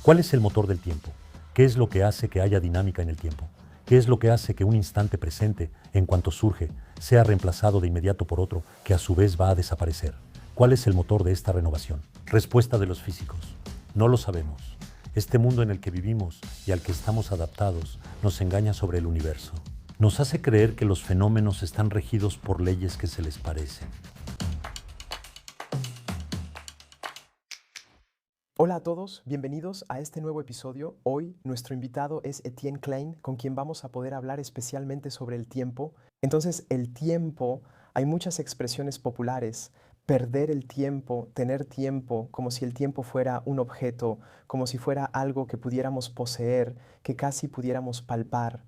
¿Cuál es el motor del tiempo? ¿Qué es lo que hace que haya dinámica en el tiempo? ¿Qué es lo que hace que un instante presente, en cuanto surge, sea reemplazado de inmediato por otro que a su vez va a desaparecer? ¿Cuál es el motor de esta renovación? Respuesta de los físicos. No lo sabemos. Este mundo en el que vivimos y al que estamos adaptados nos engaña sobre el universo. Nos hace creer que los fenómenos están regidos por leyes que se les parecen. Hola a todos, bienvenidos a este nuevo episodio. Hoy nuestro invitado es Etienne Klein, con quien vamos a poder hablar especialmente sobre el tiempo. Entonces, el tiempo, hay muchas expresiones populares. Perder el tiempo, tener tiempo, como si el tiempo fuera un objeto, como si fuera algo que pudiéramos poseer, que casi pudiéramos palpar.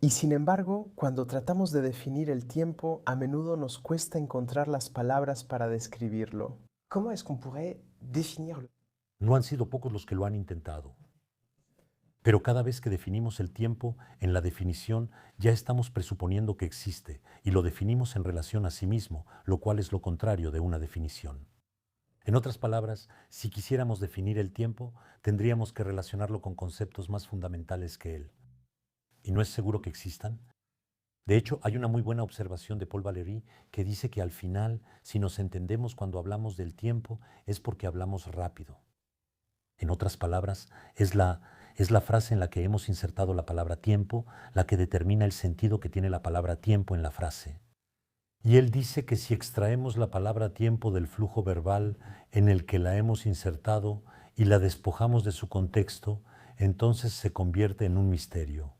Y sin embargo, cuando tratamos de definir el tiempo, a menudo nos cuesta encontrar las palabras para describirlo. ¿Cómo es qu'on pourrait définir? No han sido pocos los que lo han intentado. Pero cada vez que definimos el tiempo, en la definición ya estamos presuponiendo que existe y lo definimos en relación a sí mismo, lo cual es lo contrario de una definición. En otras palabras, si quisiéramos definir el tiempo, tendríamos que relacionarlo con conceptos más fundamentales que él. ¿Y no es seguro que existan? De hecho, hay una muy buena observación de Paul Valéry que dice que al final, si nos entendemos cuando hablamos del tiempo, es porque hablamos rápido. En otras palabras, es la frase en la que hemos insertado la palabra tiempo la que determina el sentido que tiene la palabra tiempo en la frase. Y él dice que si extraemos la palabra tiempo del flujo verbal en el que la hemos insertado y la despojamos de su contexto, entonces se convierte en un misterio.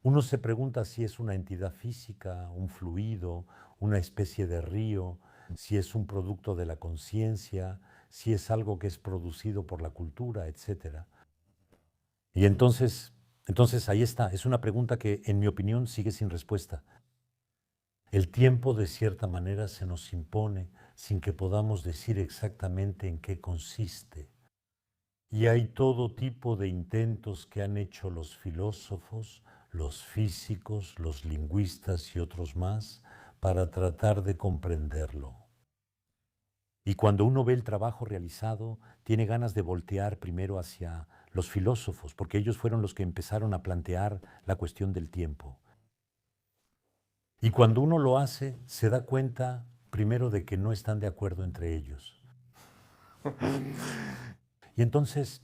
Uno se pregunta si es una entidad física, un fluido, una especie de río, si es un producto de la conciencia, si es algo que es producido por la cultura, etc. Y entonces ahí está, es una pregunta que en mi opinión sigue sin respuesta. El tiempo de cierta manera se nos impone sin que podamos decir exactamente en qué consiste. Y hay todo tipo de intentos que han hecho los filósofos, los físicos, los lingüistas y otros más para tratar de comprenderlo. Y cuando uno ve el trabajo realizado, tiene ganas de voltear primero hacia los filósofos, porque ellos fueron los que empezaron a plantear la cuestión del tiempo. Y cuando uno lo hace, se da cuenta primero de que no están de acuerdo entre ellos. Y entonces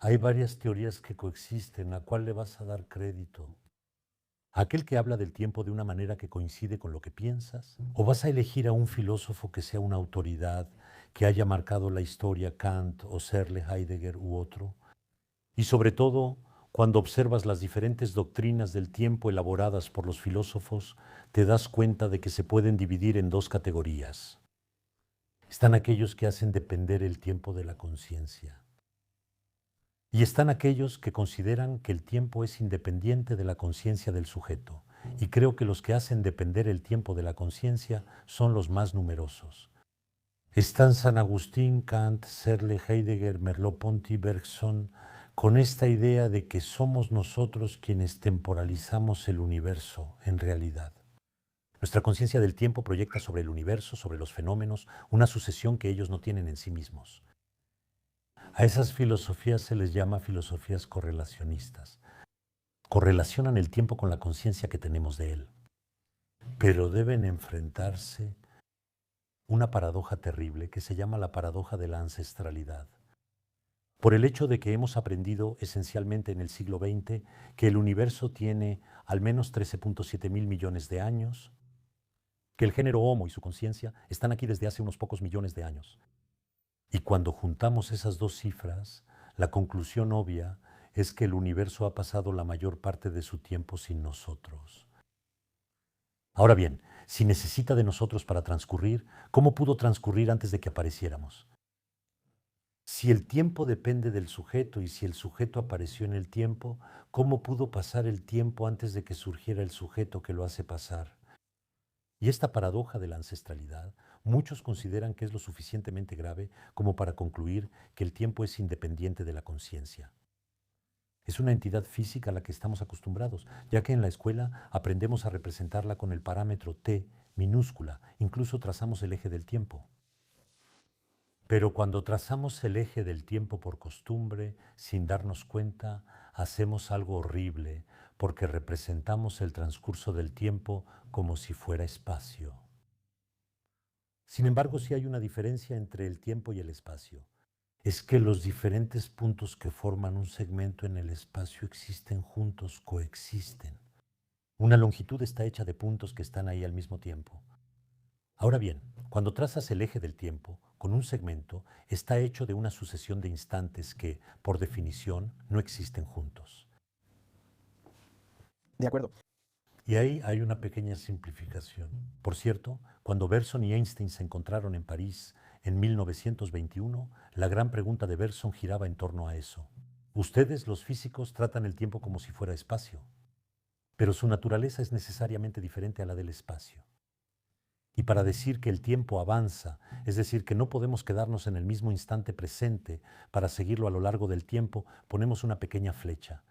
hay varias teorías que coexisten. ¿A cuál le vas a dar crédito? ¿A aquel que habla del tiempo de una manera que coincide con lo que piensas? ¿O vas a elegir a un filósofo que sea una autoridad, que haya marcado la historia, Kant o Searle, Heidegger u otro? Y sobre todo, cuando observas las diferentes doctrinas del tiempo elaboradas por los filósofos, te das cuenta de que se pueden dividir en dos categorías. Están aquellos que hacen depender el tiempo de la conciencia. Y están aquellos que consideran que el tiempo es independiente de la conciencia del sujeto. Y creo que los que hacen depender el tiempo de la conciencia son los más numerosos. Están San Agustín, Kant, Searle, Heidegger, Merleau-Ponty, Bergson, con esta idea de que somos nosotros quienes temporalizamos el universo en realidad. Nuestra conciencia del tiempo proyecta sobre el universo, sobre los fenómenos, una sucesión que ellos no tienen en sí mismos. A esas filosofías se les llama filosofías correlacionistas. Correlacionan el tiempo con la conciencia que tenemos de él. Pero deben enfrentarse una paradoja terrible que se llama la paradoja de la ancestralidad. Por el hecho de que hemos aprendido esencialmente en el siglo XX que el universo tiene al menos 13.7 mil millones de años, que el género Homo y su conciencia están aquí desde hace unos pocos millones de años. Y cuando juntamos esas dos cifras, la conclusión obvia es que el universo ha pasado la mayor parte de su tiempo sin nosotros. Ahora bien, si necesita de nosotros para transcurrir, ¿cómo pudo transcurrir antes de que apareciéramos? Si el tiempo depende del sujeto y si el sujeto apareció en el tiempo, ¿cómo pudo pasar el tiempo antes de que surgiera el sujeto que lo hace pasar? Y esta paradoja de la ancestralidad, muchos consideran que es lo suficientemente grave como para concluir que el tiempo es independiente de la conciencia. Es una entidad física a la que estamos acostumbrados, ya que en la escuela aprendemos a representarla con el parámetro t minúscula, incluso trazamos el eje del tiempo. Pero cuando trazamos el eje del tiempo por costumbre, sin darnos cuenta, hacemos algo horrible, porque representamos el transcurso del tiempo como si fuera espacio. Sin embargo, sí hay una diferencia entre el tiempo y el espacio. Es que los diferentes puntos que forman un segmento en el espacio existen juntos, coexisten. Una longitud está hecha de puntos que están ahí al mismo tiempo. Ahora bien, cuando trazas el eje del tiempo, con un segmento, está hecho de una sucesión de instantes que, por definición, no existen juntos. De acuerdo. Y ahí hay una pequeña simplificación. Por cierto, cuando Bergson y Einstein se encontraron en París en 1921, la gran pregunta de Bergson giraba en torno a eso. Ustedes, los físicos, tratan el tiempo como si fuera espacio, pero su naturaleza es necesariamente diferente a la del espacio. Y para decir que el tiempo avanza, es decir, que no podemos quedarnos en el mismo instante presente para seguirlo a lo largo del tiempo, ponemos una pequeña flecha.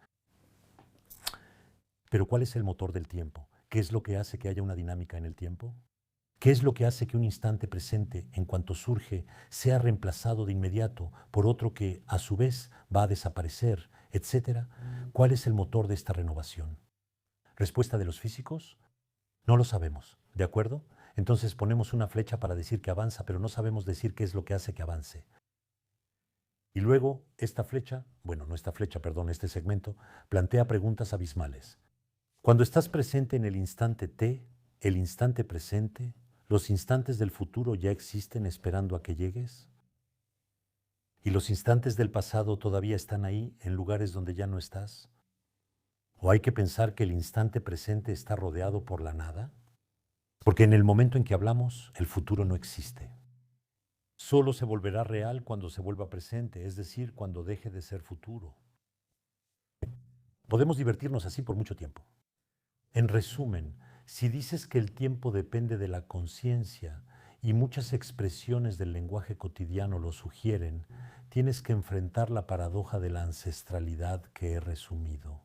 Pero ¿cuál es el motor del tiempo? ¿Qué es lo que hace que haya una dinámica en el tiempo? ¿Qué es lo que hace que un instante presente, en cuanto surge, sea reemplazado de inmediato por otro que, a su vez, va a desaparecer, etcétera? ¿Cuál es el motor de esta renovación? ¿Respuesta de los físicos? No lo sabemos, ¿de acuerdo? Entonces ponemos una flecha para decir que avanza, pero no sabemos decir qué es lo que hace que avance. Y luego esta flecha, bueno, no esta flecha, perdón, este segmento, plantea preguntas abismales. Cuando estás presente en el instante T, el instante presente, ¿los instantes del futuro ya existen esperando a que llegues? ¿Y los instantes del pasado todavía están ahí, en lugares donde ya no estás? ¿O hay que pensar que el instante presente está rodeado por la nada? Porque en el momento en que hablamos, el futuro no existe. Solo se volverá real cuando se vuelva presente, es decir, cuando deje de ser futuro. Podemos divertirnos así por mucho tiempo. En resumen, si dices que el tiempo depende de la conciencia y muchas expresiones del lenguaje cotidiano lo sugieren, tienes que enfrentar la paradoja de la ancestralidad que he resumido.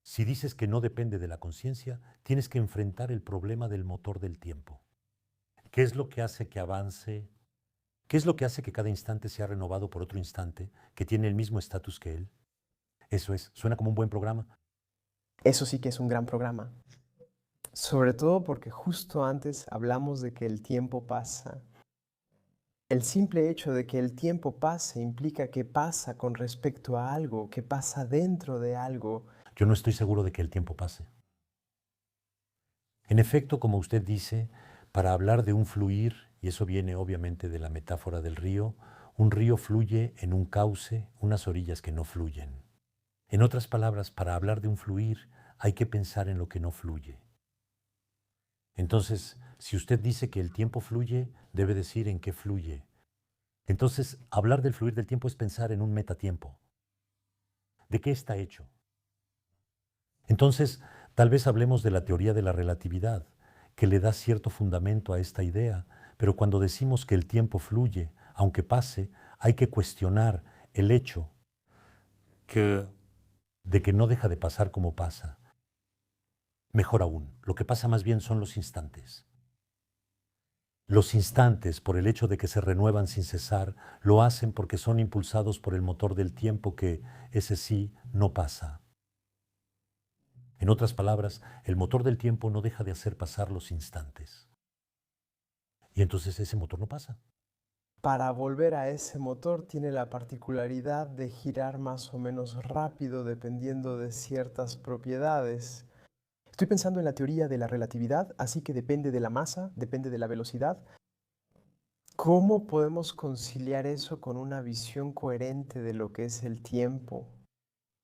Si dices que no depende de la conciencia, tienes que enfrentar el problema del motor del tiempo. ¿Qué es lo que hace que avance? ¿Qué es lo que hace que cada instante sea renovado por otro instante que tiene el mismo estatus que él? Eso es, suena como un buen programa. Eso sí que es un gran programa. Sobre todo porque justo antes hablamos de que el tiempo pasa. El simple hecho de que el tiempo pase implica que pasa con respecto a algo, que pasa dentro de algo. Yo no estoy seguro de que el tiempo pase. En efecto, como usted dice, para hablar de un fluir, y eso viene obviamente de la metáfora del río, un río fluye en un cauce, unas orillas que no fluyen. En otras palabras, para hablar de un fluir, hay que pensar en lo que no fluye. Entonces, si usted dice que el tiempo fluye, debe decir en qué fluye. Entonces, hablar del fluir del tiempo es pensar en un metatiempo. ¿De qué está hecho? Entonces, tal vez hablemos de la teoría de la relatividad, que le da cierto fundamento a esta idea, pero cuando decimos que el tiempo fluye, aunque pase, hay que cuestionar el hecho de que no deja de pasar como pasa. Mejor aún, lo que pasa más bien son los instantes. Los instantes, por el hecho de que se renuevan sin cesar, lo hacen porque son impulsados por el motor del tiempo que, ese sí, no pasa. En otras palabras, el motor del tiempo no deja de hacer pasar los instantes. Y entonces ese motor no pasa. Para volver a ese motor tiene la particularidad de girar más o menos rápido dependiendo de ciertas propiedades. Estoy pensando en la teoría de la relatividad, así que depende de la masa, depende de la velocidad. ¿Cómo podemos conciliar eso con una visión coherente de lo que es el tiempo?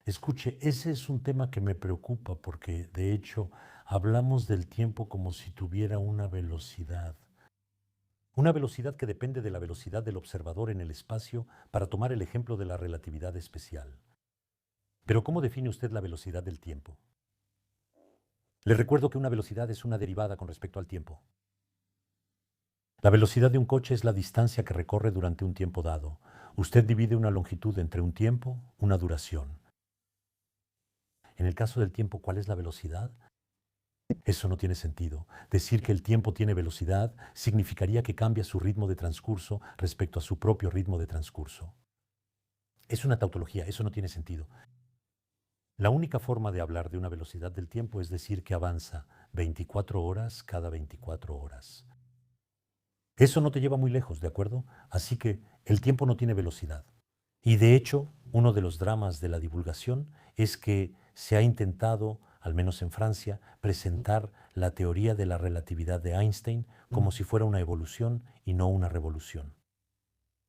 Escuche, ese es un tema que me preocupa porque, de hecho, hablamos del tiempo como si tuviera una velocidad. Una velocidad que depende de la velocidad del observador en el espacio para tomar el ejemplo de la relatividad especial. Pero ¿cómo define usted la velocidad del tiempo? Le recuerdo que una velocidad es una derivada con respecto al tiempo. La velocidad de un coche es la distancia que recorre durante un tiempo dado. Usted divide una longitud entre un tiempo, una duración. En el caso del tiempo, ¿cuál es la velocidad? Eso no tiene sentido. Decir que el tiempo tiene velocidad significaría que cambia su ritmo de transcurso respecto a su propio ritmo de transcurso. Es una tautología, eso no tiene sentido. La única forma de hablar de una velocidad del tiempo es decir que avanza 24 horas cada 24 horas. Eso no te lleva muy lejos, ¿de acuerdo? Así que el tiempo no tiene velocidad. Y de hecho, uno de los dramas de la divulgación es que se ha intentado, al menos en Francia, presentar la teoría de la relatividad de Einstein como si fuera una evolución y no una revolución.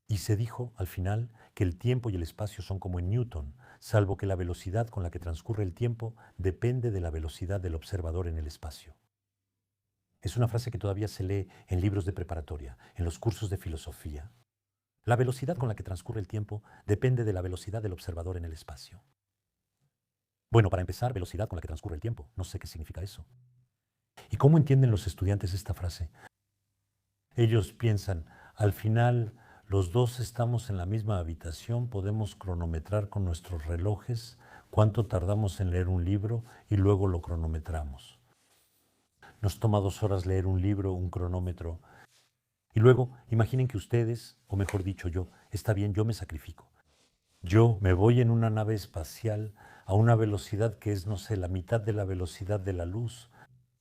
Y se dijo, al final, que el tiempo y el espacio son como en Newton, salvo que la velocidad con la que transcurre el tiempo depende de la velocidad del observador en el espacio. Es una frase que todavía se lee en libros de preparatoria, en los cursos de filosofía. La velocidad con la que transcurre el tiempo depende de la velocidad del observador en el espacio. Bueno, para empezar, velocidad con la que transcurre el tiempo. No sé qué significa eso. ¿Y cómo entienden los estudiantes esta frase? Ellos piensan, al final, los dos estamos en la misma habitación, podemos cronometrar con nuestros relojes cuánto tardamos en leer un libro y luego lo cronometramos. Nos toma 2 horas leer un libro, un cronómetro. Y luego, imaginen que ustedes, o mejor dicho yo, está bien, yo me sacrifico. Yo me voy en una nave espacial a una velocidad que es, no sé, la mitad de la velocidad de la luz.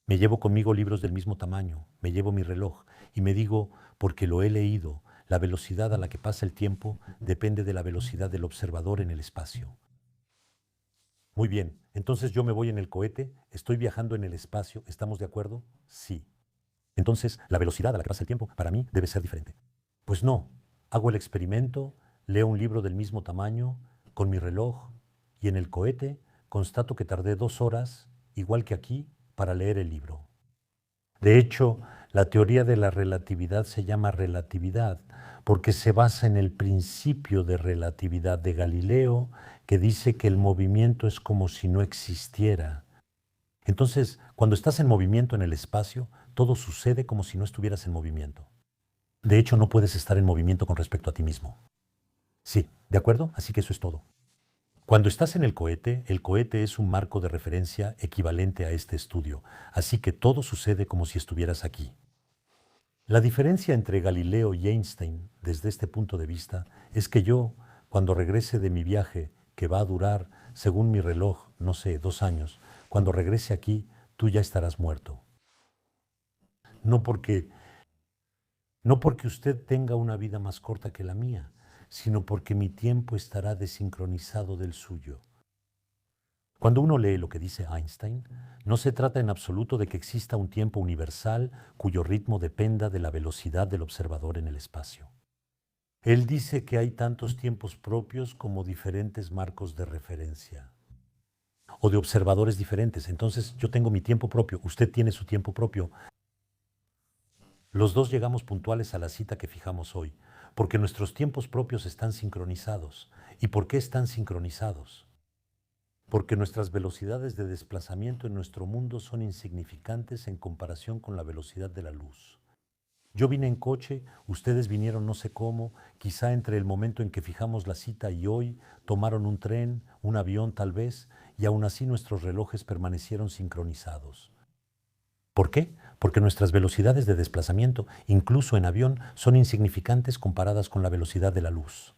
Me llevo conmigo libros del mismo tamaño, me llevo mi reloj y me digo, porque lo he leído, la velocidad a la que pasa el tiempo depende de la velocidad del observador en el espacio. Muy bien, entonces yo me voy en el cohete, estoy viajando en el espacio, ¿estamos de acuerdo? Sí. Entonces, la velocidad a la que pasa el tiempo para mí debe ser diferente. Pues no, hago el experimento, leo un libro del mismo tamaño, con mi reloj, y en el cohete constato que tardé 2 horas, igual que aquí, para leer el libro. De hecho, la teoría de la relatividad se llama relatividad porque se basa en el principio de relatividad de Galileo, que dice que el movimiento es como si no existiera. Entonces, cuando estás en movimiento en el espacio, todo sucede como si no estuvieras en movimiento. De hecho, no puedes estar en movimiento con respecto a ti mismo. Sí, ¿de acuerdo? Así que eso es todo. Cuando estás en el cohete es un marco de referencia equivalente a este estudio, así que todo sucede como si estuvieras aquí. La diferencia entre Galileo y Einstein, desde este punto de vista, es que yo, cuando regrese de mi viaje, que va a durar, según mi reloj, no sé, 2 años, cuando regrese aquí, tú ya estarás muerto. No porque, no porque usted tenga una vida más corta que la mía, sino porque mi tiempo estará desincronizado del suyo. Cuando uno lee lo que dice Einstein, no se trata en absoluto de que exista un tiempo universal cuyo ritmo dependa de la velocidad del observador en el espacio. Él dice que hay tantos tiempos propios como diferentes marcos de referencia o de observadores diferentes. Entonces yo tengo mi tiempo propio, usted tiene su tiempo propio. Los dos llegamos puntuales a la cita que fijamos hoy, porque nuestros tiempos propios están sincronizados. ¿Y por qué están sincronizados? Porque nuestras velocidades de desplazamiento en nuestro mundo son insignificantes en comparación con la velocidad de la luz. Yo vine en coche, ustedes vinieron no sé cómo, quizá entre el momento en que fijamos la cita y hoy, tomaron un tren, un avión tal vez, y aún así nuestros relojes permanecieron sincronizados. ¿Por qué? Porque nuestras velocidades de desplazamiento, incluso en avión, son insignificantes comparadas con la velocidad de la luz.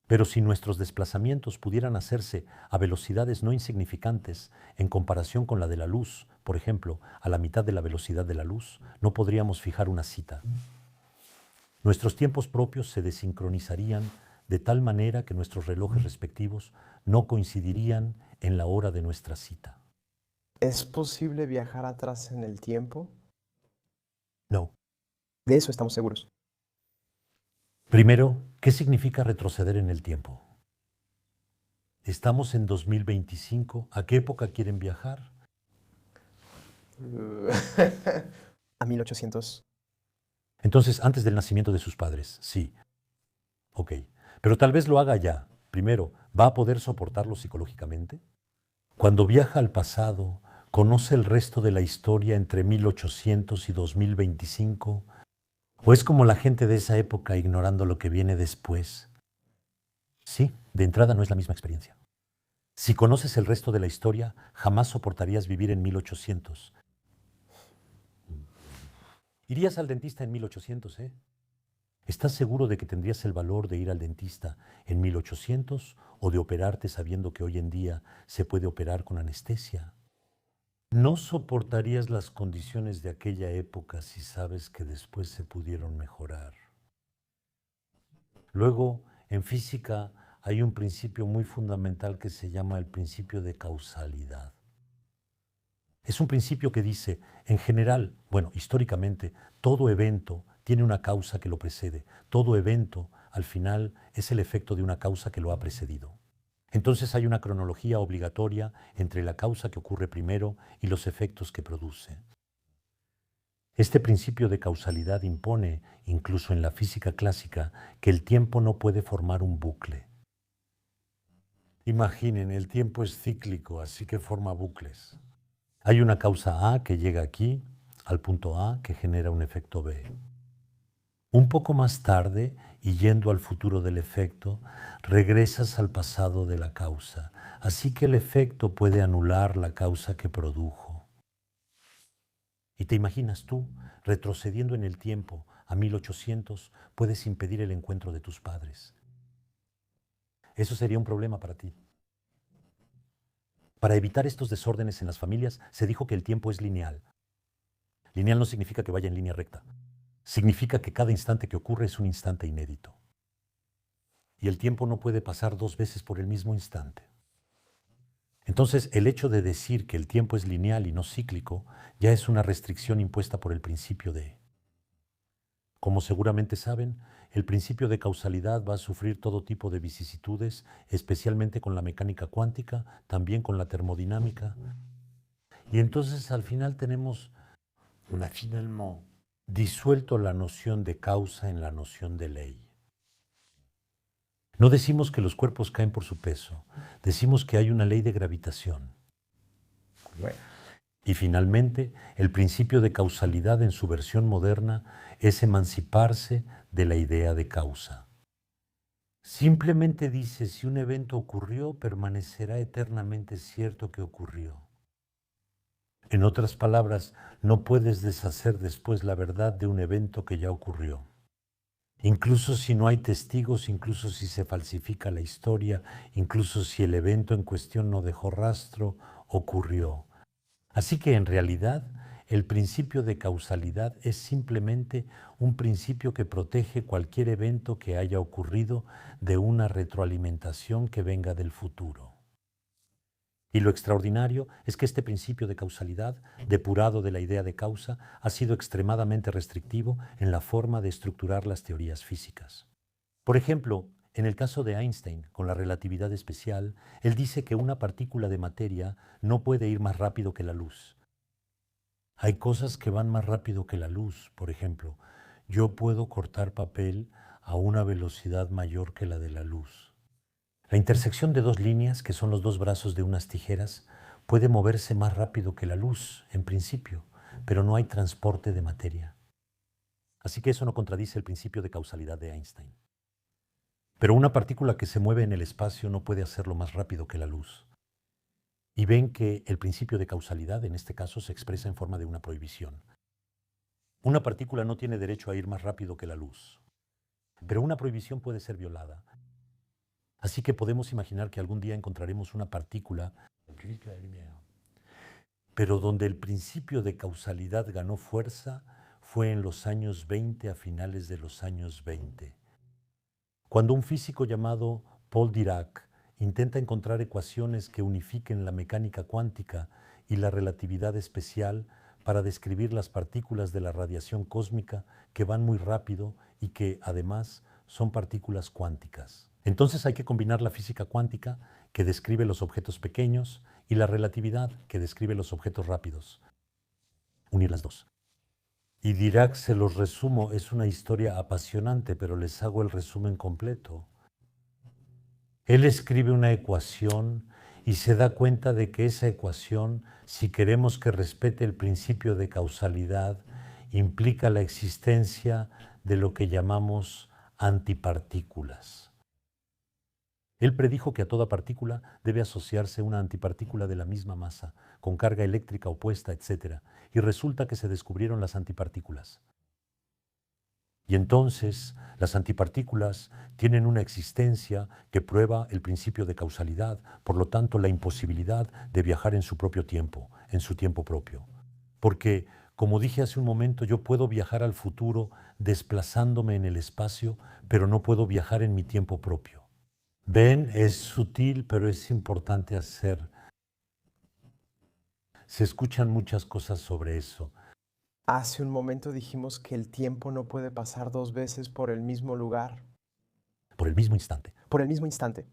Pero si nuestros desplazamientos pudieran hacerse a velocidades no insignificantes en comparación con la de la luz, por ejemplo, a la mitad de la velocidad de la luz, no podríamos fijar una cita. Nuestros tiempos propios se desincronizarían de tal manera que nuestros relojes respectivos no coincidirían en la hora de nuestra cita. ¿Es posible viajar atrás en el tiempo? No. De eso estamos seguros. Primero, ¿qué significa retroceder en el tiempo? Estamos en 2025. ¿A qué época quieren viajar? A 1800. Entonces, antes del nacimiento de sus padres, sí. Ok. Pero tal vez lo haga ya. Primero, ¿va a poder soportarlo psicológicamente? Cuando viaja al pasado, ¿conoce el resto de la historia entre 1800 y 2025? ¿O es como la gente de esa época ignorando lo que viene después? Sí, de entrada no es la misma experiencia. Si conoces el resto de la historia, jamás soportarías vivir en 1800. Irías al dentista en 1800, ¿eh? ¿Estás seguro de que tendrías el valor de ir al dentista en 1800 o de operarte sabiendo que hoy en día se puede operar con anestesia? No soportarías las condiciones de aquella época si sabes que después se pudieron mejorar. Luego, en física hay un principio muy fundamental que se llama el principio de causalidad. Es un principio que dice, en general, bueno, históricamente, todo evento tiene una causa que lo precede. Todo evento, al final, es el efecto de una causa que lo ha precedido. Entonces hay una cronología obligatoria entre la causa que ocurre primero y los efectos que produce. Este principio de causalidad impone, incluso en la física clásica, que el tiempo no puede formar un bucle. Imaginen, el tiempo es cíclico, así que forma bucles. Hay una causa A que llega aquí, al punto A, que genera un efecto B. Un poco más tarde, y yendo al futuro del efecto, regresas al pasado de la causa. Así que el efecto puede anular la causa que produjo. Y te imaginas tú, retrocediendo en el tiempo a 1800, puedes impedir el encuentro de tus padres. Eso sería un problema para ti. Para evitar estos desórdenes en las familias, se dijo que el tiempo es lineal. Lineal no significa que vaya en línea recta. Significa que cada instante que ocurre es un instante inédito. Y el tiempo no puede pasar dos veces por el mismo instante. Entonces, el hecho de decir que el tiempo es lineal y no cíclico ya es una restricción impuesta por el principio de. Como seguramente saben, el principio de causalidad va a sufrir todo tipo de vicisitudes, especialmente con la mecánica cuántica, también con la termodinámica. Y entonces al final tenemos, finalement, disuelto la noción de causa en la noción de ley. No decimos que los cuerpos caen por su peso, decimos que hay una ley de gravitación. Bueno. Y finalmente, el principio de causalidad en su versión moderna es emanciparse de la idea de causa. Simplemente dice, si un evento ocurrió, permanecerá eternamente cierto que ocurrió. En otras palabras, no puedes deshacer después la verdad de un evento que ya ocurrió. Incluso si no hay testigos, incluso si se falsifica la historia, incluso si el evento en cuestión no dejó rastro, ocurrió. Así que en realidad el principio de causalidad es simplemente un principio que protege cualquier evento que haya ocurrido de una retroalimentación que venga del futuro. Y lo extraordinario es que este principio de causalidad, depurado de la idea de causa, ha sido extremadamente restrictivo en la forma de estructurar las teorías físicas. Por ejemplo, en el caso de Einstein, con la relatividad especial, él dice que una partícula de materia no puede ir más rápido que la luz. Hay cosas que van más rápido que la luz. Por ejemplo, yo puedo cortar papel a una velocidad mayor que la de la luz. La intersección de dos líneas, que son los dos brazos de unas tijeras, puede moverse más rápido que la luz, en principio, pero no hay transporte de materia. Así que eso no contradice el principio de causalidad de Einstein. Pero una partícula que se mueve en el espacio no puede hacerlo más rápido que la luz. Y ven que el principio de causalidad, en este caso, se expresa en forma de una prohibición. Una partícula no tiene derecho a ir más rápido que la luz, pero una prohibición puede ser violada. Así que podemos imaginar que algún día encontraremos una partícula, pero donde el principio de causalidad ganó fuerza fue en los años 20, a finales de los años 20. Cuando un físico llamado Paul Dirac intenta encontrar ecuaciones que unifiquen la mecánica cuántica y la relatividad especial para describir las partículas de la radiación cósmica que van muy rápido y que, además, son partículas cuánticas. Entonces hay que combinar la física cuántica, que describe los objetos pequeños, y la relatividad, que describe los objetos rápidos. Unir las dos. Y Dirac, se los resumo, es una historia apasionante, pero les hago el resumen completo. Él escribe una ecuación y se da cuenta de que esa ecuación, si queremos que respete el principio de causalidad, implica la existencia de lo que llamamos antipartículas. Él predijo que a toda partícula debe asociarse una antipartícula de la misma masa, con carga eléctrica opuesta, etc. Y resulta que se descubrieron las antipartículas. Y entonces las antipartículas tienen una existencia que prueba el principio de causalidad, por lo tanto la imposibilidad de viajar en su propio tiempo, en su tiempo propio. Porque, como dije hace un momento, yo puedo viajar al futuro desplazándome en el espacio, pero no puedo viajar en mi tiempo propio. Ven, es sutil, pero es importante hacer. Se escuchan muchas cosas sobre eso. Hace un momento dijimos que el tiempo no puede pasar dos veces por el mismo lugar, Por el mismo instante. por el mismo instante.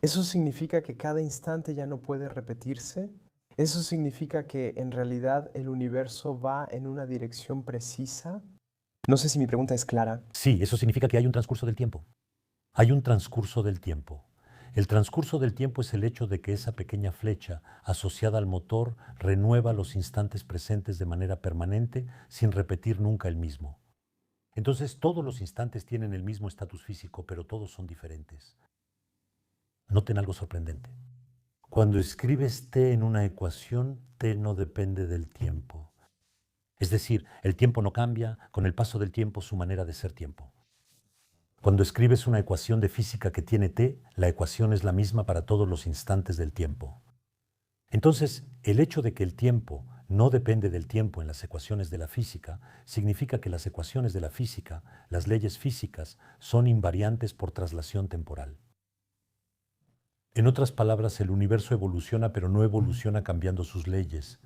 ¿Eso significa que cada instante ya no puede repetirse? ¿Eso significa que en realidad el universo va en una dirección precisa? No sé si mi pregunta es clara. Sí, eso significa que hay un transcurso del tiempo. Hay un transcurso del tiempo. El transcurso del tiempo es el hecho de que esa pequeña flecha asociada al motor renueva los instantes presentes de manera permanente sin repetir nunca el mismo. Entonces todos los instantes tienen el mismo estatus físico, pero todos son diferentes. Noten algo sorprendente. Cuando escribes t en una ecuación, t no depende del tiempo. Es decir, el tiempo no cambia, con el paso del tiempo su manera de ser tiempo. Cuando escribes una ecuación de física que tiene t, la ecuación es la misma para todos los instantes del tiempo. Entonces, el hecho de que el tiempo no depende del tiempo en las ecuaciones de la física significa que las ecuaciones de la física, las leyes físicas, son invariantes por traslación temporal. En otras palabras, el universo evoluciona, pero no evoluciona cambiando sus leyes.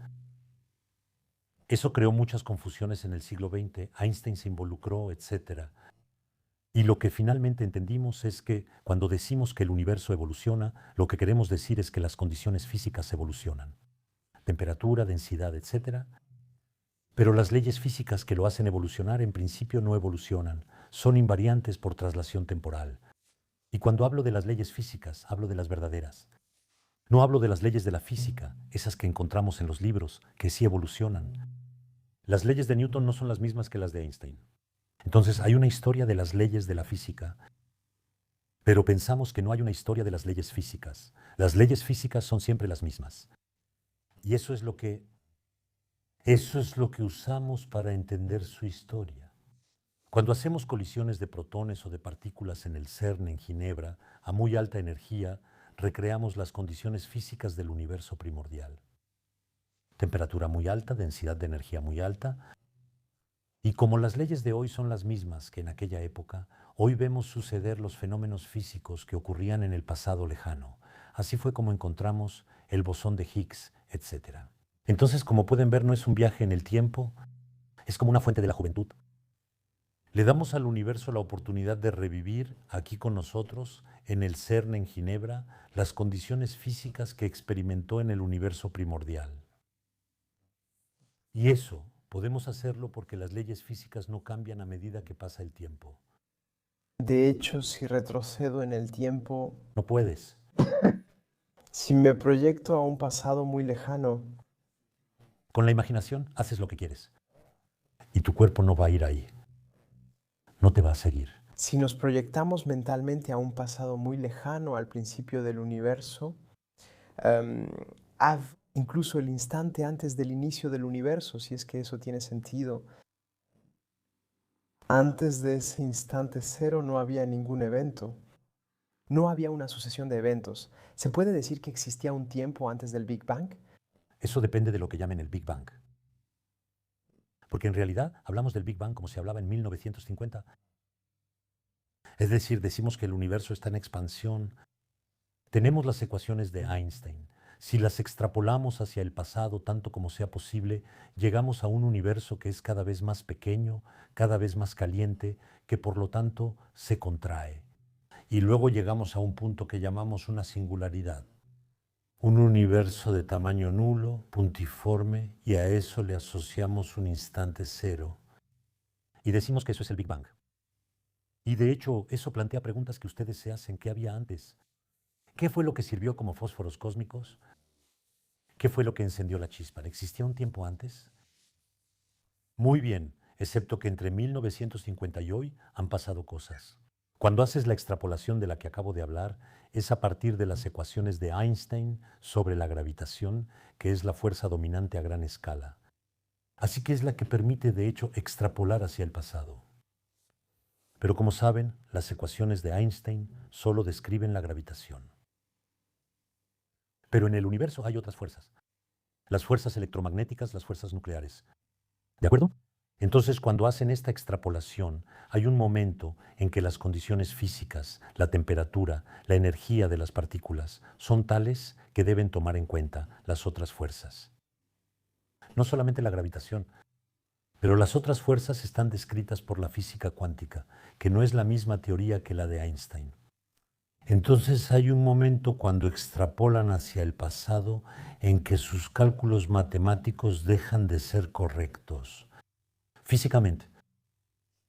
Eso creó muchas confusiones en el siglo XX, Einstein se involucró, etc. Y lo que finalmente entendimos es que cuando decimos que el universo evoluciona, lo que queremos decir es que las condiciones físicas evolucionan. Temperatura, densidad, etc. Pero las leyes físicas que lo hacen evolucionar en principio no evolucionan, son invariantes por traslación temporal. Y cuando hablo de las leyes físicas, hablo de las verdaderas. No hablo de las leyes de la física, esas que encontramos en los libros, que sí evolucionan. Las leyes de Newton no son las mismas que las de Einstein. Entonces hay una historia de las leyes de la física, pero pensamos que no hay una historia de las leyes físicas. Las leyes físicas son siempre las mismas. Y eso es lo que usamos para entender su historia. Cuando hacemos colisiones de protones o de partículas en el CERN en Ginebra a muy alta energía, recreamos las condiciones físicas del universo primordial. Temperatura muy alta, densidad de energía muy alta. Y como las leyes de hoy son las mismas que en aquella época, hoy vemos suceder los fenómenos físicos que ocurrían en el pasado lejano. Así fue como encontramos el bosón de Higgs, etc. Entonces, como pueden ver, no es un viaje en el tiempo, es como una fuente de la juventud. Le damos al universo la oportunidad de revivir aquí con nosotros, en el CERN en Ginebra, las condiciones físicas que experimentó en el universo primordial. Y eso podemos hacerlo porque las leyes físicas no cambian a medida que pasa el tiempo. De hecho, si retrocedo en el tiempo, No puedes. si me proyecto a un pasado muy lejano, Con la imaginación haces lo que quieres. Y tu cuerpo no va a ir ahí. No te va a seguir. si nos proyectamos mentalmente a un pasado muy lejano al principio del universo, em, incluso el instante antes del inicio del universo, si es que eso tiene sentido, antes de ese instante cero no había ningún evento. No había una sucesión de eventos. ¿Se puede decir que existía un tiempo antes del Big Bang? Eso depende de lo que llamen el Big Bang. Porque en realidad hablamos del Big Bang como se hablaba en 1950. Es decir, decimos que el universo está en expansión. Tenemos las ecuaciones de Einstein. Si las extrapolamos hacia el pasado tanto como sea posible, llegamos a un universo que es cada vez más pequeño, cada vez más caliente, que por lo tanto se contrae. Y luego llegamos a un punto que llamamos una singularidad. Un universo de tamaño nulo, puntiforme, y a eso le asociamos un instante cero. Y decimos que eso es el Big Bang. Y de hecho, eso plantea preguntas que ustedes se hacen. ¿Qué había antes? ¿Qué fue lo que sirvió como fósforos cósmicos? ¿Qué fue lo que encendió la chispa? ¿Existía un tiempo antes? Muy bien, excepto que entre 1950 y hoy han pasado cosas. Cuando haces la extrapolación de la que acabo de hablar, es a partir de las ecuaciones de Einstein sobre la gravitación, que es la fuerza dominante a gran escala. Así que es la que permite, de hecho, extrapolar hacia el pasado. Pero como saben, las ecuaciones de Einstein solo describen la gravitación. Pero en el universo hay otras fuerzas. Las fuerzas electromagnéticas, las fuerzas nucleares. ¿De acuerdo? Entonces, cuando hacen esta extrapolación, hay un momento en que las condiciones físicas, la temperatura, la energía de las partículas son tales que deben tomar en cuenta las otras fuerzas. No solamente la gravitación, pero las otras fuerzas están descritas por la física cuántica, que no es la misma teoría que la de Einstein. Entonces hay un momento cuando extrapolan hacia el pasado en que sus cálculos matemáticos dejan de ser correctos. Físicamente.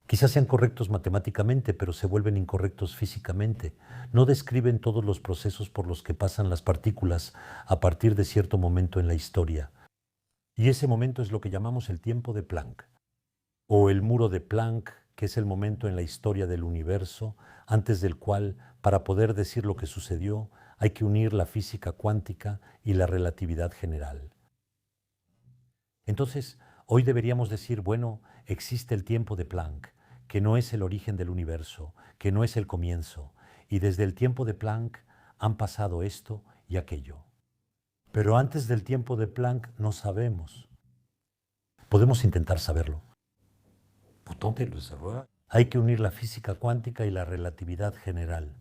Quizás sean correctos matemáticamente, pero se vuelven incorrectos físicamente. No describen todos los procesos por los que pasan las partículas a partir de cierto momento en la historia. Y ese momento es lo que llamamos el tiempo de Planck, o el muro de Planck, que es el momento en la historia del universo, antes del cual, para poder decir lo que sucedió, hay que unir la física cuántica y la relatividad general. Entonces, hoy deberíamos decir, bueno, existe el tiempo de Planck, que no es el origen del universo, que no es el comienzo, y desde el tiempo de Planck han pasado esto y aquello. Pero antes del tiempo de Planck no sabemos. Podemos intentar saberlo. Hay que unir la física cuántica y la relatividad general.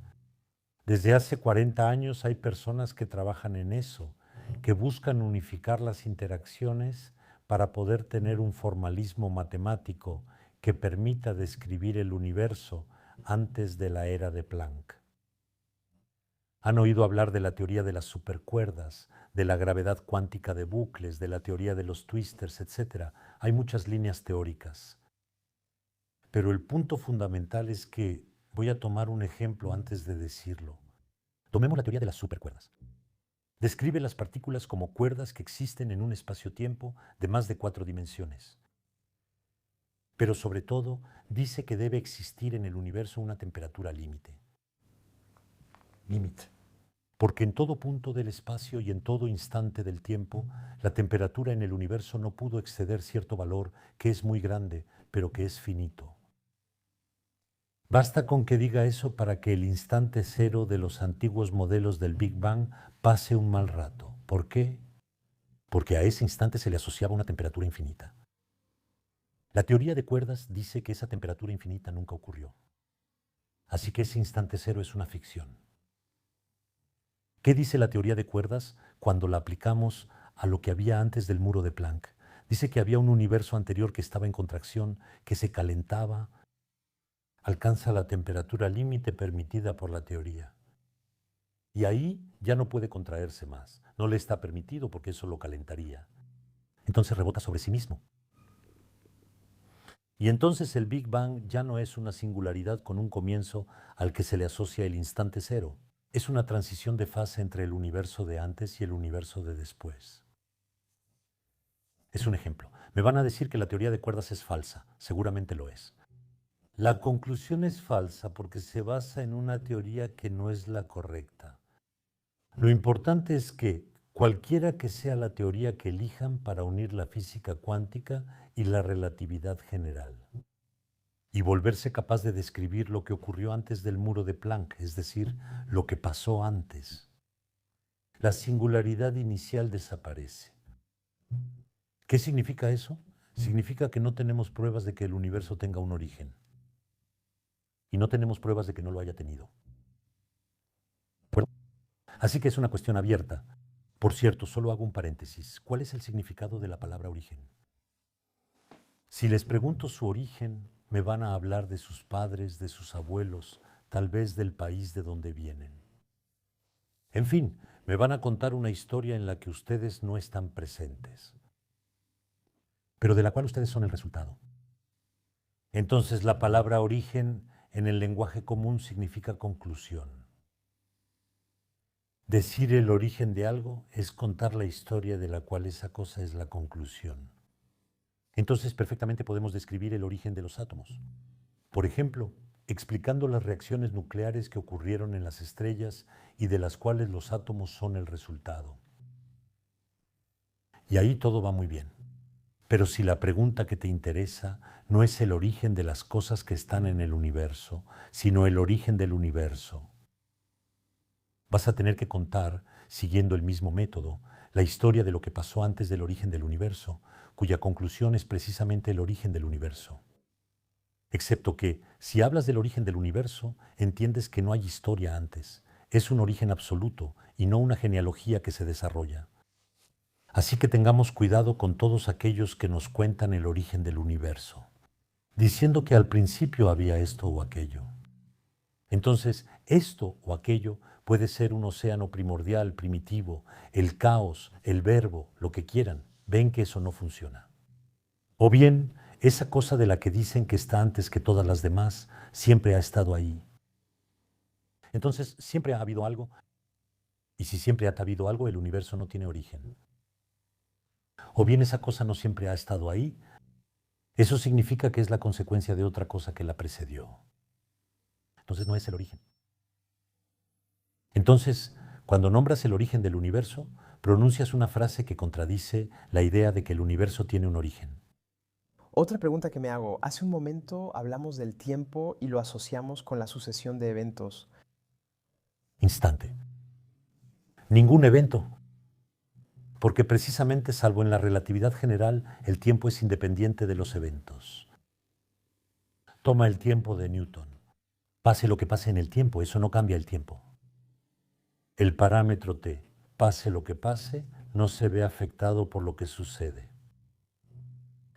Desde hace 40 años hay personas que trabajan en eso, que buscan unificar las interacciones para poder tener un formalismo matemático que permita describir el universo antes de la era de Planck. Han oído hablar de la teoría de las supercuerdas, de la gravedad cuántica de bucles, de la teoría de los twisters, etc. Hay muchas líneas teóricas. Pero el punto fundamental es que voy a tomar un ejemplo antes de decirlo. Tomemos la teoría de las supercuerdas. Describe las partículas como cuerdas que existen en un espacio-tiempo de más de 4 dimensiones. Pero sobre todo, dice que debe existir en el universo una temperatura límite. Límite. Porque en todo punto del espacio y en todo instante del tiempo, la temperatura en el universo no pudo exceder cierto valor que es muy grande, pero que es finito. Basta con que diga eso para que el instante cero de los antiguos modelos del Big Bang pase un mal rato. ¿Por qué? Porque a ese instante se le asociaba una temperatura infinita. La teoría de cuerdas dice que esa temperatura infinita nunca ocurrió. Así que ese instante cero es una ficción. ¿Qué dice la teoría de cuerdas cuando la aplicamos a lo que había antes del muro de Planck? Dice que había un universo anterior que estaba en contracción, que se calentaba, alcanza la temperatura límite permitida por la teoría. Y ahí ya no puede contraerse más. No le está permitido porque eso lo calentaría. Entonces rebota sobre sí mismo. Y entonces el Big Bang ya no es una singularidad con un comienzo al que se le asocia el instante cero. Es una transición de fase entre el universo de antes y el universo de después. Es un ejemplo. Me van a decir que la teoría de cuerdas es falsa. Seguramente lo es. La conclusión es falsa porque se basa en una teoría que no es la correcta. Lo importante es que cualquiera que sea la teoría que elijan para unir la física cuántica y la relatividad general, y volverse capaz de describir lo que ocurrió antes del muro de Planck, es decir, lo que pasó antes. La singularidad inicial desaparece. ¿Qué significa eso? Significa que no tenemos pruebas de que el universo tenga un origen. Y no tenemos pruebas de que no lo haya tenido. Así que es una cuestión abierta. Por cierto, solo hago un paréntesis. ¿Cuál es el significado de la palabra origen? Si les pregunto su origen, me van a hablar de sus padres, de sus abuelos, tal vez del país de donde vienen. En fin, me van a contar una historia en la que ustedes no están presentes, pero de la cual ustedes son el resultado. Entonces la palabra origen en el lenguaje común significa conclusión. Decir el origen de algo es contar la historia de la cual esa cosa es la conclusión. Entonces perfectamente podemos describir el origen de los átomos. Por ejemplo, explicando las reacciones nucleares que ocurrieron en las estrellas y de las cuales los átomos son el resultado. Y ahí todo va muy bien. Pero si la pregunta que te interesa no es el origen de las cosas que están en el universo, sino el origen del universo, vas a tener que contar, siguiendo el mismo método, la historia de lo que pasó antes del origen del universo, cuya conclusión es precisamente el origen del universo. Excepto que, si hablas del origen del universo, entiendes que no hay historia antes. Es un origen absoluto y no una genealogía que se desarrolla. Así que tengamos cuidado con todos aquellos que nos cuentan el origen del universo, diciendo que al principio había esto o aquello. Entonces, esto o aquello puede ser un océano primordial, primitivo, el caos, el verbo, lo que quieran. Ven que eso no funciona. O bien, esa cosa de la que dicen que está antes que todas las demás, siempre ha estado ahí. Entonces, siempre ha habido algo, y si siempre ha habido algo, el universo no tiene origen. O bien esa cosa no siempre ha estado ahí, eso significa que es la consecuencia de otra cosa que la precedió. Entonces no es el origen. Entonces, cuando nombras el origen del universo, pronuncias una frase que contradice la idea de que el universo tiene un origen. Otra pregunta que me hago, hace un momento hablamos del tiempo y lo asociamos con la sucesión de eventos. Instante. Ningún evento. Porque precisamente, salvo en la relatividad general, el tiempo es independiente de los eventos. Toma el tiempo de Newton. Pase lo que pase en el tiempo, eso no cambia el tiempo. El parámetro t, pase lo que pase, no se ve afectado por lo que sucede.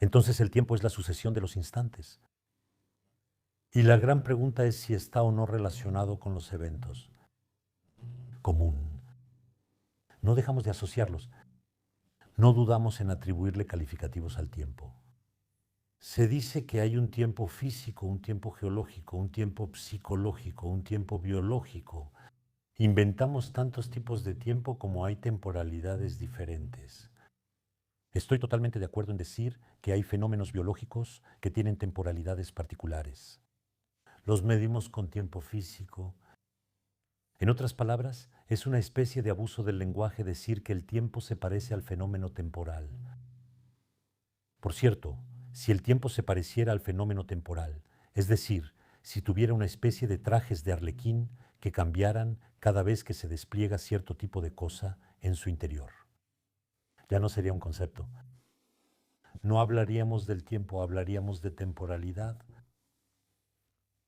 Entonces el tiempo es la sucesión de los instantes. Y la gran pregunta es si está o no relacionado con los eventos. Común. No dejamos de asociarlos. No dudamos en atribuirle calificativos al tiempo. Se dice que hay un tiempo físico, un tiempo geológico, un tiempo psicológico, un tiempo biológico. Inventamos tantos tipos de tiempo como hay temporalidades diferentes. Estoy totalmente de acuerdo en decir que hay fenómenos biológicos que tienen temporalidades particulares. Los medimos con tiempo físico. En otras palabras, es una especie de abuso del lenguaje decir que el tiempo se parece al fenómeno temporal. Por cierto, si el tiempo se pareciera al fenómeno temporal, es decir, si tuviera una especie de trajes de arlequín que cambiaran cada vez que se despliega cierto tipo de cosa en su interior, ya no sería un concepto. No hablaríamos del tiempo, hablaríamos de temporalidad.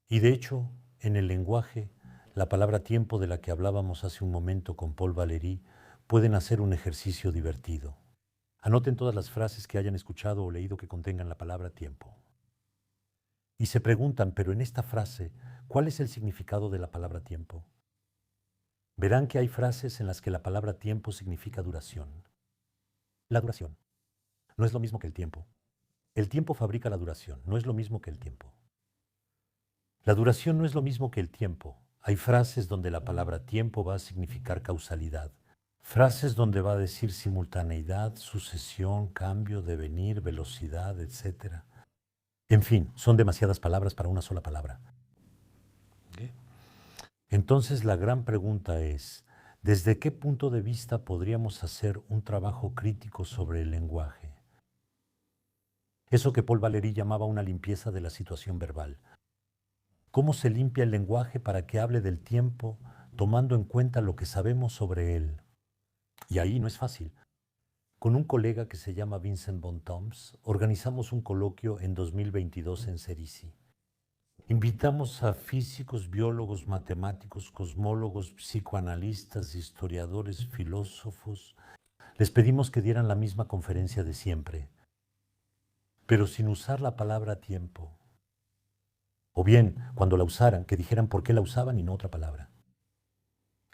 Y de hecho, en el lenguaje, la palabra tiempo de la que hablábamos hace un momento con Paul Valéry pueden hacer un ejercicio divertido. Anoten todas las frases que hayan escuchado o leído que contengan la palabra tiempo. Y se preguntan, pero en esta frase, ¿cuál es el significado de la palabra tiempo? Verán que hay frases en las que la palabra tiempo significa duración. La duración no es lo mismo que el tiempo. El tiempo fabrica la duración, no es lo mismo que el tiempo. La duración no es lo mismo que el tiempo. Hay frases donde la palabra tiempo va a significar causalidad. Frases donde va a decir simultaneidad, sucesión, cambio, devenir, velocidad, etc. En fin, son demasiadas palabras para una sola palabra. ¿Okay? Entonces la gran pregunta es, ¿desde qué punto de vista podríamos hacer un trabajo crítico sobre el lenguaje? Eso que Paul Valéry llamaba una limpieza de la situación verbal. ¿Cómo se limpia el lenguaje para que hable del tiempo tomando en cuenta lo que sabemos sobre él? Y ahí no es fácil. Con un colega que se llama Vincent von Toms, organizamos un coloquio en 2022 en Cerisi. Invitamos a físicos, biólogos, matemáticos, cosmólogos, psicoanalistas, historiadores, filósofos. Les pedimos que dieran la misma conferencia de siempre, pero sin usar la palabra tiempo. O bien, cuando la usaran, que dijeran por qué la usaban y no otra palabra.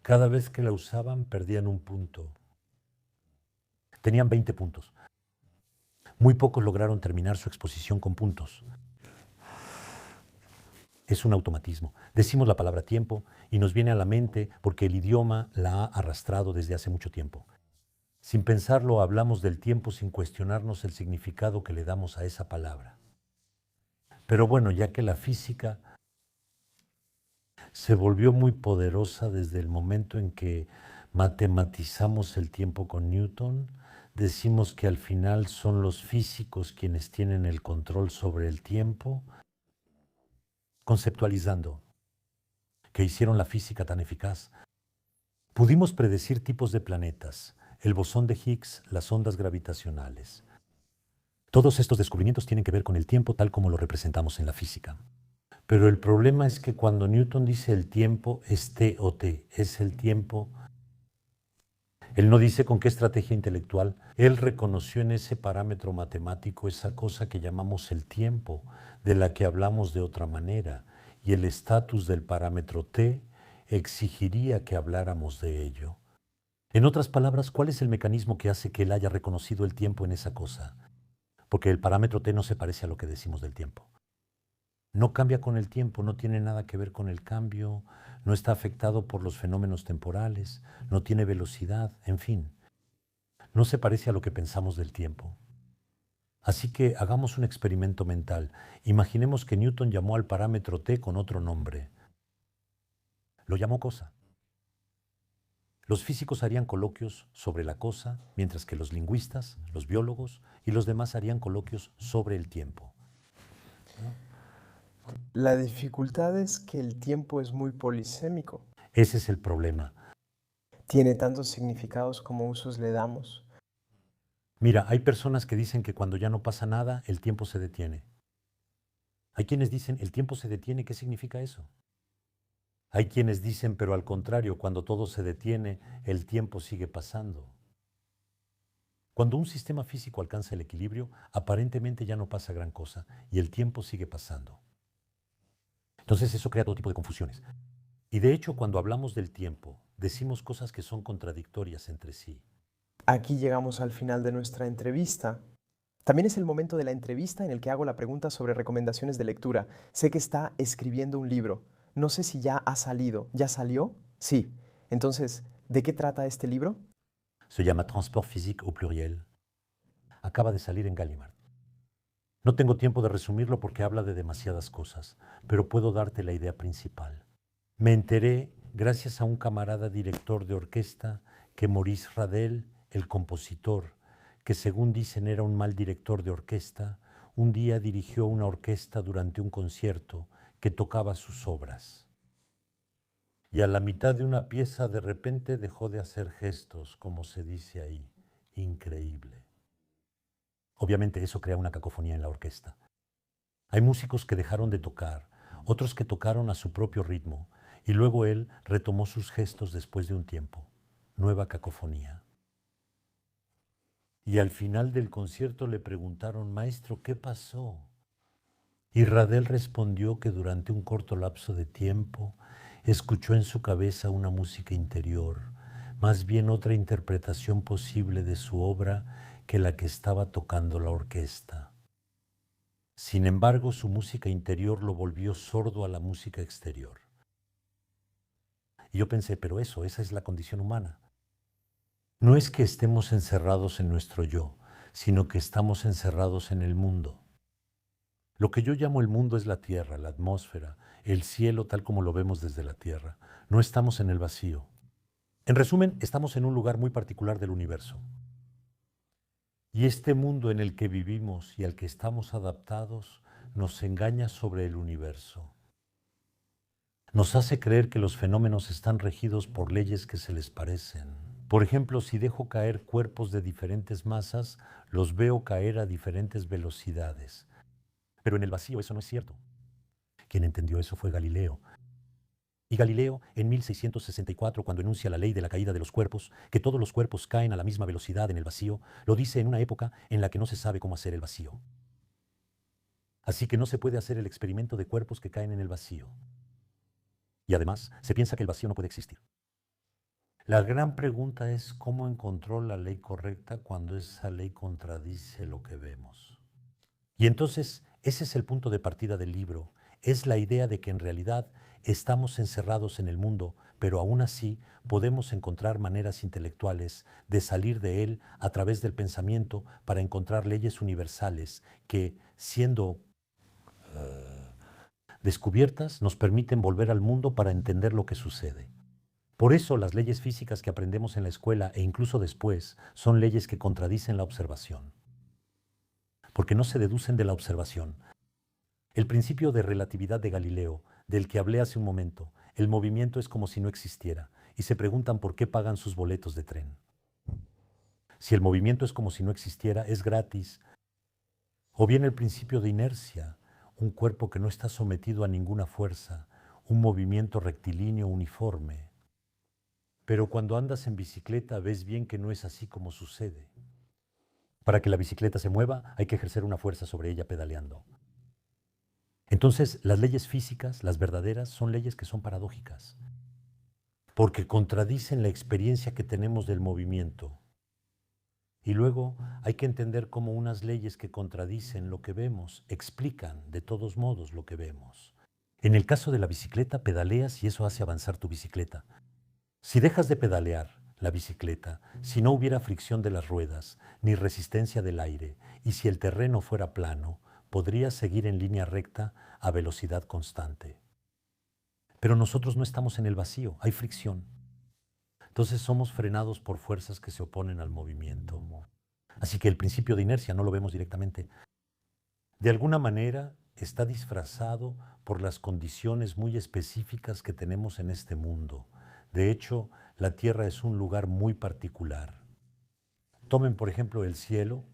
Cada vez que la usaban, perdían un punto. Tenían 20 puntos. Muy pocos lograron terminar su exposición con puntos. Es un automatismo. Decimos la palabra tiempo y nos viene a la mente porque el idioma la ha arrastrado desde hace mucho tiempo. Sin pensarlo, hablamos del tiempo sin cuestionarnos el significado que le damos a esa palabra. Pero bueno, ya que la física se volvió muy poderosa desde el momento en que matematizamos el tiempo con Newton, decimos que al final son los físicos quienes tienen el control sobre el tiempo, conceptualizando que hicieron la física tan eficaz. Pudimos predecir tipos de planetas, el bosón de Higgs, las ondas gravitacionales. Todos estos descubrimientos tienen que ver con el tiempo tal como lo representamos en la física. Pero el problema es que cuando Newton dice el tiempo es T o T, es el tiempo. Él no dice con qué estrategia intelectual. Él reconoció en ese parámetro matemático esa cosa que llamamos el tiempo, de la que hablamos de otra manera, y el estatus del parámetro T exigiría que habláramos de ello. En otras palabras, ¿cuál es el mecanismo que hace que él haya reconocido el tiempo en esa cosa? Porque el parámetro T no se parece a lo que decimos del tiempo. No cambia con el tiempo, no tiene nada que ver con el cambio, no está afectado por los fenómenos temporales, no tiene velocidad, en fin, no se parece a lo que pensamos del tiempo. Así que hagamos un experimento mental. Imaginemos que Newton llamó al parámetro T con otro nombre. Lo llamó cosa. Los físicos harían coloquios sobre la cosa, mientras que los lingüistas, los biólogos y los demás harían coloquios sobre el tiempo. La dificultad es que el tiempo es muy polisémico. Ese es el problema. Tiene tantos significados como usos le damos. Mira, hay personas que dicen que cuando ya no pasa nada, el tiempo se detiene. Hay quienes dicen, el tiempo se detiene, ¿qué significa eso? Hay quienes dicen, pero al contrario, cuando todo se detiene, el tiempo sigue pasando. Cuando un sistema físico alcanza el equilibrio, aparentemente ya no pasa gran cosa y el tiempo sigue pasando. Entonces eso crea todo tipo de confusiones. Y de hecho, cuando hablamos del tiempo, decimos cosas que son contradictorias entre sí. Aquí llegamos al final de nuestra entrevista. También es el momento de la entrevista en el que hago la pregunta sobre recomendaciones de lectura. Sé que está escribiendo un libro. No sé si ya ha salido. ¿Ya salió? Sí. Entonces, ¿de qué trata este libro? Se llama Transport physique au pluriel. Acaba de salir en Gallimard. No tengo tiempo de resumirlo porque habla de demasiadas cosas, pero puedo darte la idea principal. Me enteré, gracias a un camarada director de orquesta, que Maurice Ravel, el compositor, que según dicen era un mal director de orquesta, un día dirigió una orquesta durante un concierto que tocaba sus obras. Y a la mitad de una pieza de repente dejó de hacer gestos, como se dice ahí. Increíble. Obviamente eso crea una cacofonía en la orquesta. Hay músicos que dejaron de tocar, otros que tocaron a su propio ritmo, y luego él retomó sus gestos después de un tiempo. Nueva cacofonía. Y al final del concierto le preguntaron, maestro, ¿qué pasó? Y Radel respondió que durante un corto lapso de tiempo escuchó en su cabeza una música interior, más bien otra interpretación posible de su obra que la que estaba tocando la orquesta. Sin embargo, su música interior lo volvió sordo a la música exterior. Y yo pensé, pero esa es la condición humana. No es que estemos encerrados en nuestro yo, sino que estamos encerrados en el mundo. Lo que yo llamo el mundo es la tierra, la atmósfera, el cielo tal como lo vemos desde la tierra. No estamos en el vacío. En resumen, estamos en un lugar muy particular del universo. Y este mundo en el que vivimos y al que estamos adaptados nos engaña sobre el universo. Nos hace creer que los fenómenos están regidos por leyes que se les parecen. Por ejemplo, si dejo caer cuerpos de diferentes masas, los veo caer a diferentes velocidades. Pero en el vacío eso no es cierto. Quien entendió eso fue Galileo. Y Galileo, en 1664, cuando enuncia la ley de la caída de los cuerpos, que todos los cuerpos caen a la misma velocidad en el vacío, lo dice en una época en la que no se sabe cómo hacer el vacío. Así que no se puede hacer el experimento de cuerpos que caen en el vacío. Y además, se piensa que el vacío no puede existir. La gran pregunta es cómo encontró la ley correcta cuando esa ley contradice lo que vemos. Y entonces, ese es el punto de partida del libro. Es la idea de que en realidad estamos encerrados en el mundo, pero aún así podemos encontrar maneras intelectuales de salir de él a través del pensamiento para encontrar leyes universales que, siendo descubiertas, nos permiten volver al mundo para entender lo que sucede. Por eso las leyes físicas que aprendemos en la escuela e incluso después son leyes que contradicen la observación, porque no se deducen de la observación. El principio de relatividad de Galileo, del que hablé hace un momento, el movimiento es como si no existiera, y se preguntan por qué pagan sus boletos de tren. Si el movimiento es como si no existiera, es gratis. O bien el principio de inercia, un cuerpo que no está sometido a ninguna fuerza, un movimiento rectilíneo uniforme. Pero cuando andas en bicicleta ves bien que no es así como sucede. Para que la bicicleta se mueva hay que ejercer una fuerza sobre ella pedaleando. Entonces, las leyes físicas, las verdaderas, son leyes que son paradójicas, porque contradicen la experiencia que tenemos del movimiento. Y luego hay que entender cómo unas leyes que contradicen lo que vemos explican de todos modos lo que vemos. En el caso de la bicicleta, pedaleas y eso hace avanzar tu bicicleta. Si dejas de pedalear la bicicleta, si no hubiera fricción de las ruedas, ni resistencia del aire, y si el terreno fuera plano, podrías seguir en línea recta a velocidad constante. Pero nosotros no estamos en el vacío, hay fricción. Entonces somos frenados por fuerzas que se oponen al movimiento. Así que el principio de inercia no lo vemos directamente. De alguna manera está disfrazado por las condiciones muy específicas que tenemos en este mundo. De hecho, la Tierra es un lugar muy particular. Tomen, por ejemplo, el cielo.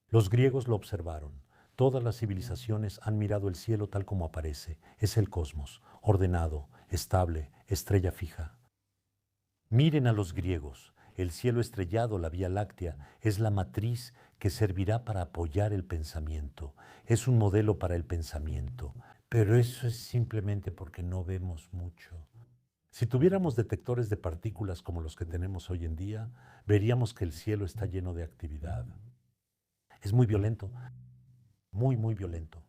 Los griegos lo observaron. Todas las civilizaciones han mirado el cielo tal como aparece. Es el cosmos, ordenado, estable, estrella fija. Miren a los griegos. El cielo estrellado, la Vía Láctea, es la matriz que servirá para apoyar el pensamiento. Es un modelo para el pensamiento. Pero eso es simplemente porque no vemos mucho. Si tuviéramos detectores de partículas como los que tenemos hoy en día, veríamos que el cielo está lleno de actividad. Es muy violento, muy, muy violento.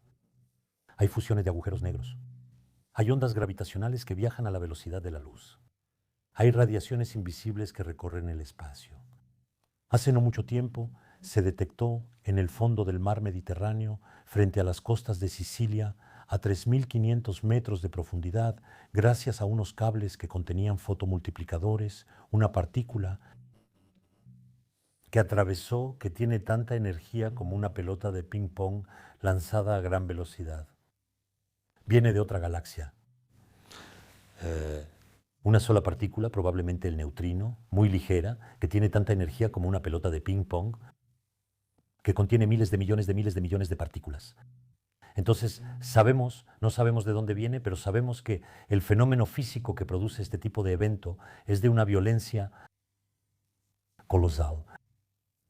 Hay fusiones de agujeros negros. Hay ondas gravitacionales que viajan a la velocidad de la luz. Hay radiaciones invisibles que recorren el espacio. Hace no mucho tiempo se detectó en el fondo del mar Mediterráneo, frente a las costas de Sicilia, a 3.500 metros de profundidad, gracias a unos cables que contenían fotomultiplicadores, una partícula que atravesó, que tiene tanta energía como una pelota de ping-pong lanzada a gran velocidad. Viene de otra galaxia. Una sola partícula, probablemente el neutrino, muy ligera, que tiene tanta energía como una pelota de ping-pong, que contiene miles de millones de partículas. Entonces, no sabemos de dónde viene, pero sabemos que el fenómeno físico que produce este tipo de evento es de una violencia colosal.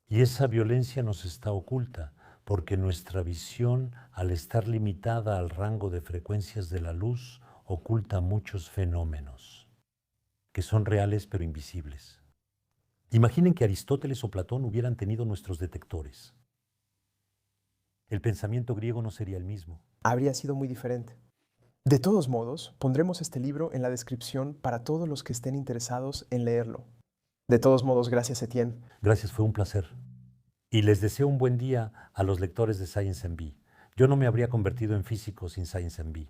Y esa violencia nos está oculta, porque nuestra visión, al estar limitada al rango de frecuencias de la luz, oculta muchos fenómenos, que son reales pero invisibles. Imaginen que Aristóteles o Platón hubieran tenido nuestros detectores. El pensamiento griego no sería el mismo. Habría sido muy diferente. De todos modos, pondremos este libro en la descripción para todos los que estén interesados en leerlo. De todos modos, gracias, Etienne. Gracias, fue un placer. Y les deseo un buen día a los lectores de Science NB. Yo no me habría convertido en físico sin Science NB.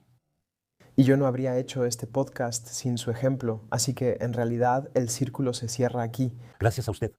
Y yo no habría hecho este podcast sin su ejemplo, así que en realidad el círculo se cierra aquí. Gracias a usted.